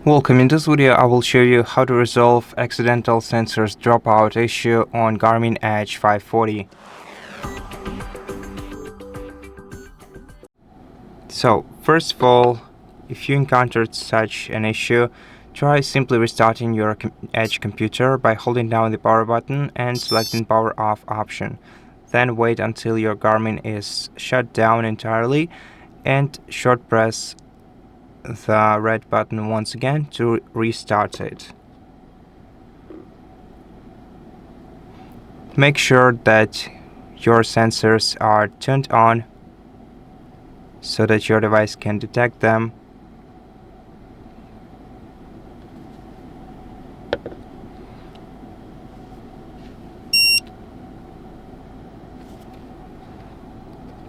Welcome. In this video, I will show you how to resolve accidental sensors dropout issue on Garmin Edge 540. So, first of all, if you encountered such an issue, try simply restarting your Edge computer by holding down the power button and selecting power off option. Then wait until your Garmin is shut down entirely and short press the red button once again to restart it. Make sure that your sensors are turned on so that your device can detect them.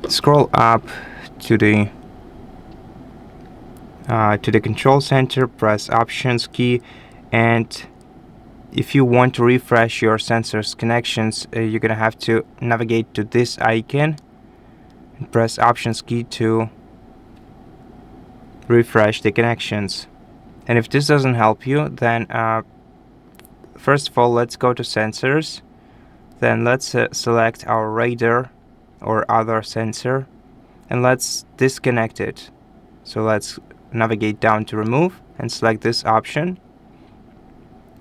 Scroll up to the control center, press Options key, and if you want to refresh your sensors connections, you're gonna have to navigate to this icon and press Options key to refresh the connections. And if this doesn't help you, then first of all, let's go to Sensors. Then let's select our radar or other sensor, and let's disconnect it. So let's navigate down to Remove and select this option.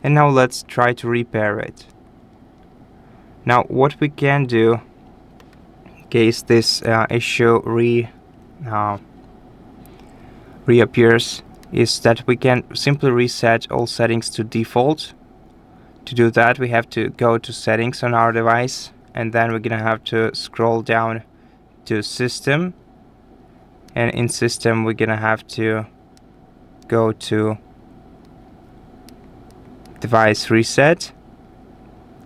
And now let's try to repair it. Now what we can do in case this issue reappears is that we can simply reset all settings to default. To do that, we have to go to Settings on our device, and then we're gonna have to scroll down to System, and in System we're gonna have to go to Device Reset,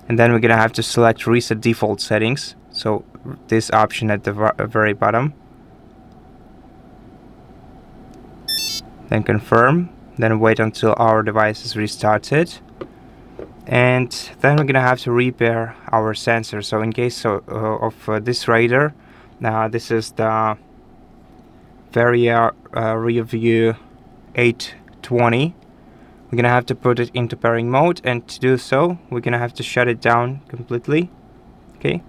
and then we're gonna have to select Reset Default Settings, so this option at the very bottom. Then confirm, then wait until our device is restarted, and then we're gonna have to repair our sensor. So in case of this radar, this is the Varia Review 820. We're gonna have to put it into pairing mode, and to do so we're gonna have to shut it down completely. Okay,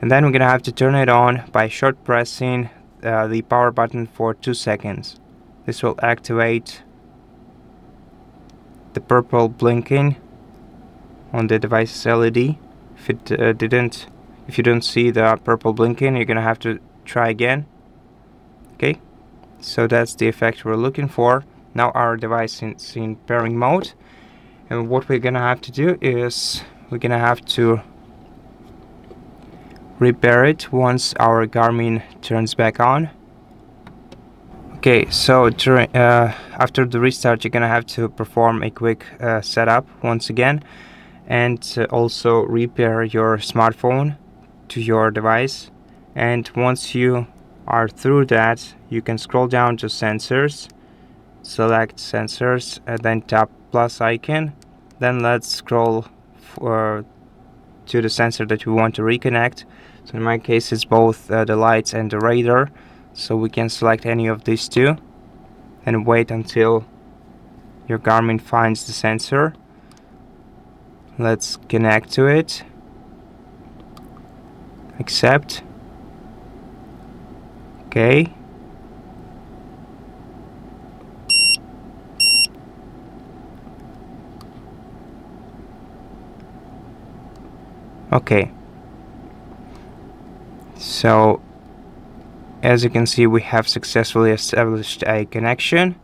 and then we're gonna have to turn it on by short pressing the power button for 2 seconds. This will activate the purple blinking on the device's LED. If you don't see the purple blinking, you're gonna have to try again. Okay, so that's the effect we're looking for. Now our device is in pairing mode, and what we're gonna have to do is we're gonna have to repair it once our Garmin turns back on. Okay, so after the restart, you're gonna have to perform a quick setup once again, and also repair your smartphone to your device. And once you are through that, you can scroll down to Sensors, select Sensors, and then tap plus icon. Then let's scroll to the sensor that we want to reconnect. So in my case, it's both the lights and the radar. So we can select any of these two and wait until your Garmin finds the sensor. Let's connect to it. Accept. Okay. Okay. So as you can see, we have successfully established a connection,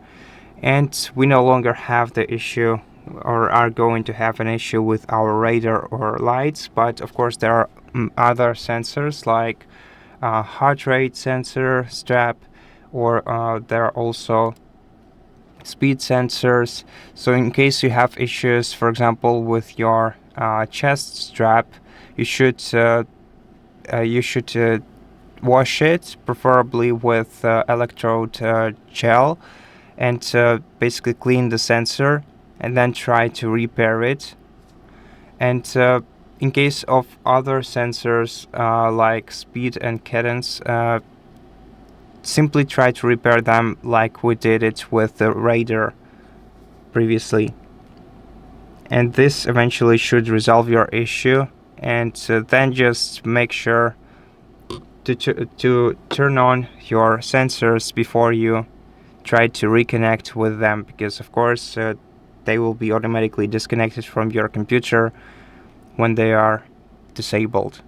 and we no longer have the issue or are going to have an issue with our radar or lights. But of course there are other sensors like heart rate sensor strap, or there are also speed sensors. So in case you have issues, for example, with your chest strap, you should wash it, preferably with electrode gel, and basically clean the sensor and then try to repair it. And in case of other sensors like speed and cadence, simply try to repair them like we did it with the radar. previously. And this eventually should resolve your issue. And then just make sure to turn on your sensors before you try to reconnect with them, because of course they will be automatically disconnected from your computer when they are disabled.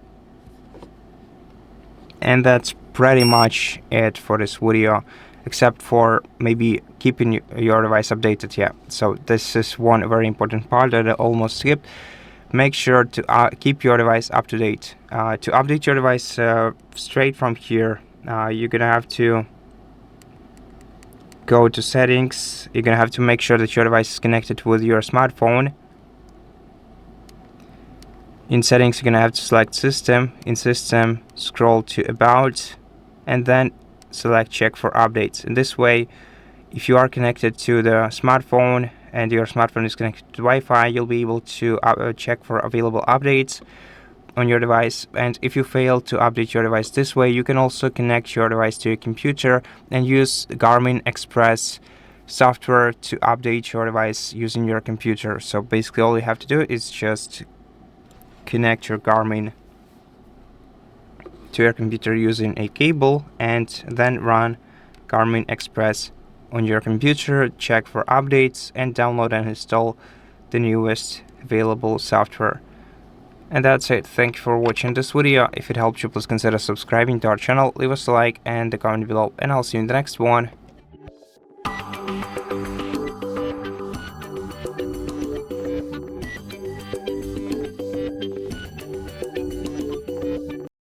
And that's pretty much it for this video, except for maybe keeping your device updated. Yeah, so this is one very important part that I almost skipped. Make sure to keep your device up to date. To update your device straight from here, you're gonna have to go to settings. You're gonna have to make sure that your device is connected with your smartphone. In settings, you're gonna have to select system. In system, scroll to about, and then select check for updates. In this way, if you are connected to the smartphone and your smartphone is connected to Wi-Fi, you'll be able to check for available updates on your device. And if you fail to update your device this way, you can also connect your device to your computer and use Garmin Express software to update your device using your computer. So basically all you have to do is just connect your Garmin to your computer using a cable and then run Garmin Express on your computer, check for updates, and download and install the newest available software. And that's it. Thank you for watching this video. If it helped you, please consider subscribing to our channel, leave us a like and a comment below, and I'll see you in the next one.